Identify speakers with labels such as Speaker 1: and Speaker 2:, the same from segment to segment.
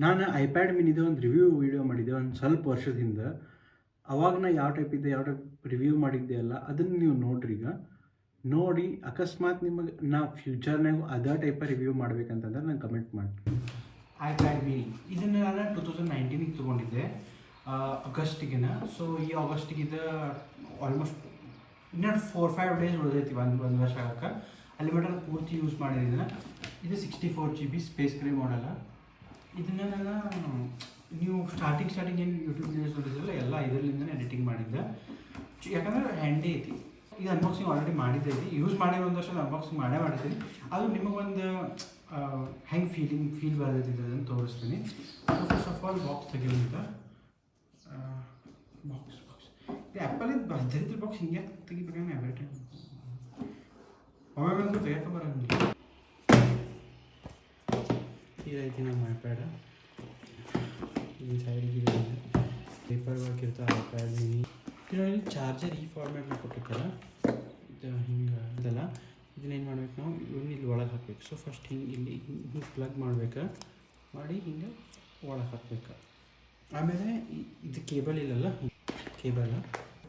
Speaker 1: ನಾನು ಐಪ್ಯಾಡ್ ಮಿನಿದು ಒಂದು review video ಮಾಡಿದ್ದೆ ಒಂದು ಸ್ವಲ್ಪ ವರ್ಷದಿಂದ. ಅವಾಗ ನಾ ಯಾವ ಟೈಪ್ ಇದ್ದೆ, ಯಾವ ಟೈಪ್ ರಿವ್ಯೂ ಮಾಡಿದ್ದೆ ಅಲ್ಲ, ಅದನ್ನು ನೀವು ನೋಡ್ರಿ. ಈಗ ನೋಡಿ ಅಕಸ್ಮಾತ್ ನಿಮಗೆ ನಾ ಫ್ಯೂಚರ್ನಾಗ ಅದೇ ಟೈಪ ರಿವ್ಯೂ ಮಾಡ್ಬೇಕಂತಂದ್ರೆ ನಂಗೆ ಕಮೆಂಟ್ ಮಾಡಿ. ಐಪ್ಯಾಡ್ ಮಿನಿ ಇದನ್ನು ನಾನು 2019ಗೆ ತೊಗೊಂಡಿದ್ದೆ, ಆಗಸ್ಟಿಗೆನ. ಸೊ ಈ ಆಗಸ್ಟಿಗಿದ ಆಲ್ಮೋಸ್ಟ್ ಇನ್ನೂ 4-5 ಡೇಸ್ ಉಳಿದೈತಿ ಒಂದು ವರ್ಷ ಆಗಕ್ಕೆ. ಅಲ್ಲಿ ಮಟ್ಟ ಪೂರ್ತಿ ಯೂಸ್ ಮಾಡಿದ್ದೀನಿ. ಇದು 64 GB ಸ್ಪೇಸ್ ಗ್ರೇ ಮಾಡಲ್ಲ. ಇದನ್ನು ನಾನು ನೀವು ಸ್ಟಾರ್ಟಿಂಗ್ ಏನು ಯೂಟ್ಯೂಬ್ ವೀಡಿಯೋಸ್ ನೋಡಿದ್ರಲ್ಲ ಎಲ್ಲ ಇದರಲ್ಲಿಂದನೇ ಎಡಿಟಿಂಗ್ ಮಾಡಿದ್ದೆ. ಯಾಕಂದ್ರೆ ಹ್ಯಾಂಡಿ ಐತಿ. ಇದು ಅನ್ಬಾಕ್ಸಿಂಗ್ ಆಲ್ರೆಡಿ ಮಾಡಿದ್ದೆ, ಯೂಸ್ ಮಾಡಿ ಒಂದು ವರ್ಷ ಅನ್ಬಾಕ್ಸಿಂಗ್ ಮಾಡಿದ್ದೀನಿ. ಅದು ನಿಮಗೊಂದು ಹೆಂಗೆ ಫೀಲ್ ಬರ್ತೈತಿ ಅದನ್ನು ತೋರಿಸ್ತೀನಿ. ಫಸ್ಟ್ ಆಫ್ ಆಲ್ ಬಾಕ್ಸ್ ತೆಗಿಯೋದಿಲ್ಲ. ಬಾಕ್ಸ್ ಇದು ಆ್ಯಪಲಿದ್ದು ಭದ್ರತೆ ಬಾಕ್ಸ್ ಹಿಂಗೆ ತೆಗಿಬೇಕಂದ್ರೆ ಎವ್ರಿ ಟೈಮ್ ಒಮ್ಮೆ ತೆಗಿಯೋಕೆ ಬರೋಂಗಿಲ್ಲ. ಇದೈತಿ ನಮ್ಮ ಐಪ್ಯಾಡ. ಈ ಸೈಡಿಗೆ ಪೇಪರ್ ವರ್ಕ್ ಇರ್ತಾರೆ ಐಪ್ಯಾಡ್ ಮಿನಿ. ಇದರಲ್ಲಿ ಚಾರ್ಜರ್ ಈ ಫಾರ್ಮ್ಯಾಟ್ನ ಕೊಟ್ಟಿರ್ತಾರೆ. ಇದು ಹಿಂಗೆ ಇದೆಲ್ಲ ಇದನ್ನೇನು ಮಾಡ್ಬೇಕು ನಾವು ಇಲ್ಲಿ ಒಳಗೆ ಹಾಕ್ಬೇಕು. ಸೊ ಫಸ್ಟ್ ಇಲ್ಲಿ ಹಿಂಗೆ ಪ್ಲಗ್ ಮಾಡ್ಬೇಕು, ಮಾಡಿ ಹಿಂಗೆ ಒಳಗೆ ಹಾಕ್ಬೇಕು. ಆಮೇಲೆ ಇದು ಕೇಬಲ್ ಇಲ್ಲಲ್ಲ, ಕೇಬಲ್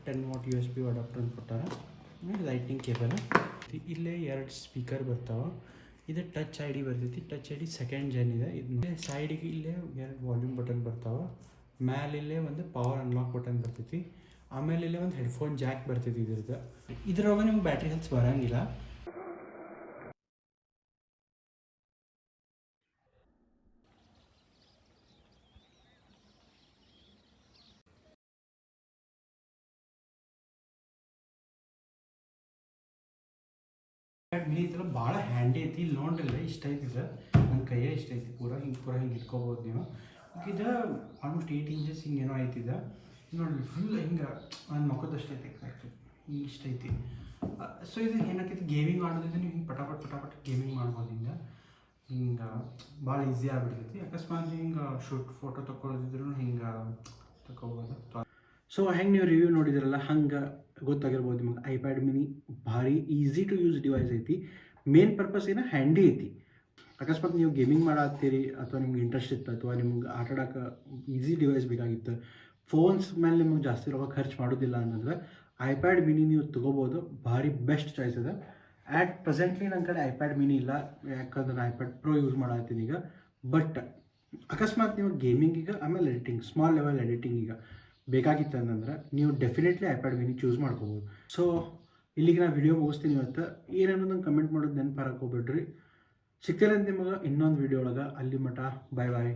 Speaker 1: 10 ವಾಟ್ USB ಅಡಾಪ್ಟರ್ ಅಂತ ಕೊಟ್ಟಾರ. ಆಮೇಲೆ ಲೈಟ್ನಿಂಗ್ ಕೇಬಲ್. ಇಲ್ಲೇ 2 ಸ್ಪೀಕರ್ ಬರ್ತಾವೆ. ಇದು ಟಚ್ ID ಬರ್ತೈತಿ. ಟಚ್ ID 2nd gen ಇದೆ. ಇದು ಸೈಡಿಗೆ ಇಲ್ಲೇ 2 ವಾಲ್ಯೂಮ್ ಬಟನ್ ಬರ್ತಾವೆ. ಮೇಲಿಲ್ಲೇ ಒಂದು ಪವರ್ ಅನ್ಲಾಕ್ ಬಟನ್ ಬರ್ತೈತಿ. ಆಮೇಲೆ ಇಲ್ಲೇ ಒಂದು ಹೆಡ್ಫೋನ್ ಜಾಕ್ ಬರ್ತೈತಿ. ಇದ್ರೊಳಗೆ ನಿಮ್ಗೆ ಬ್ಯಾಟ್ರಿ ಹೆಲ್ತ್ ಬರೋಂಗಿಲ್ಲ. ಮಿನಿ ಈ ಥರ ಭಾಳ ಹ್ಯಾಂಡಿ ಐತಿ. ಇಲ್ಲಿ ನೋಡ್ರಿಲ್ಲ ಇಷ್ಟ ಐತಿದೆ, ನನ್ನ ಕೈಯೇ ಇಷ್ಟ ಐತಿ. ಹಿಂಗೆ ಇಟ್ಕೋಬೋದು ನೀವು. ಇದು ಆಲ್ಮೋಸ್ಟ್ 8 ಇಂಚಸ್ ಹಿಂಗೇನೋ ಐತಿದೆ ನೋಡಿ. ಫುಲ್ ಹಿಂಗೆ ನನ್ನ ಮಕ್ಕದಷ್ಟು ಐತಿ ಎಕ್ಸಾಕ್ಟ್ಲಿ ಹಿಂಗೆ ಇಷ್ಟ ಐತಿ. ಸೊ ಇದು ಏನಾಕೈತಿ, ಗೇಮಿಂಗ್ ಆಡೋದಿದ್ರೆ ನೀವು ಹಿಂಗೆ ಪಟಾಪಟ್ ಗೇಮಿಂಗ್ ಮಾಡ್ಬೋದು. ಹಿಂಗೆ ಭಾಳ ಈಸಿ ಆಗಿಬಿಡ್ತೈತಿ. ಅಕಸ್ಮಾತ್ ಹಿಂಗೆ ಫೋಟೋ ತೊಗೊಳೋದಿದ್ರು ಹಿಂಗೆ ತಗೋಬೋದು. ಸೊ ಹೆಂಗೆ ನೀವು ರಿವ್ಯೂ ನೋಡಿದ್ರಲ್ಲ ಹಂಗೆ ಗೊತ್ತಾಗಿರ್ಬೋದು ನಿಮಗೆ. ಐಪ್ಯಾಡ್ ಮಿನಿ ಭಾರಿ ಈಸಿ ಟು ಯೂಸ್ ಡಿವೈಸ್ ಐತಿ. ಮೇನ್ ಪರ್ಪಸ್ ಏನೋ ಹ್ಯಾಂಡಿ ಐತಿ. ಅಕಸ್ಮಾತ್ ನೀವು ಗೇಮಿಂಗ್ ಮಾಡತ್ತೀರಿ ಅಥವಾ ನಿಮ್ಗೆ ಇಂಟ್ರೆಸ್ಟ್ ಇತ್ತು ಅಥವಾ ನಿಮ್ಗೆ ಆಟ ಆಡೋಕೆ ಈಸಿ ಡಿವೈಸ್ ಬೇಕಾಗಿತ್ತು, ಫೋನ್ಸ್ ಮೇಲೆ ನಿಮಗೆ ಜಾಸ್ತಿ ರೊಕ್ಕ ಖರ್ಚು ಮಾಡೋದಿಲ್ಲ ಅನ್ನೋದ್ರೆ ಐಪ್ಯಾಡ್ ಮಿನಿ ನೀವು ತೊಗೋಬೋದು. ಭಾರಿ ಬೆಸ್ಟ್ ಚಾಯ್ಸ್ ಇದೆ. ಆ್ಯಟ್ ಪ್ರೆಸೆಂಟ್ಲಿ ನನ್ನ ಕಡೆ ಐಪ್ಯಾಡ್ ಮಿನಿ ಇಲ್ಲ, ಯಾಕಂದ್ರೆ ನಾನು ಐಪ್ಯಾಡ್ ಪ್ರೋ ಯೂಸ್ ಮಾಡತ್ತೀನಿ ಈಗ. ಬಟ್ ಅಕಸ್ಮಾತ್ ನೀವು ಗೇಮಿಂಗಿಗೆ ಆಮೇಲೆ ಎಡಿಟಿಂಗ್, ಸ್ಮಾಲ್ ಲೆವೆಲ್ ಎಡಿಟಿಂಗಿಗೆ ಬೇಕಾಗಿತ್ತು ಅಂತಂದ್ರೆ ನೀವು ಡೆಫಿನೆಟ್ಲಿ ಐಪ್ಯಾಡ್ ಮಿನಿ ಚೂಸ್ ಮಾಡ್ಕೋಬೋದು. ಸೊ ಇಲ್ಲಿಗೆ ನಾನು ವಿಡಿಯೋ ಮುಗಿಸ್ತೀನಿ ಇವತ್ತು. ಏನೇನೋದನ್ನು ಕಮೆಂಟ್ ಮಾಡೋದು ನೆನಪು ಹಾಕೋಬೇಡ್ರಿ. ಸಿಗ್ತಾರೆ ಅಂತ ನಿಮಗೆ ಇನ್ನೊಂದು ವಿಡಿಯೋ ಒಳಗೆ. ಅಲ್ಲಿ ಮಟ ಬಾಯ್.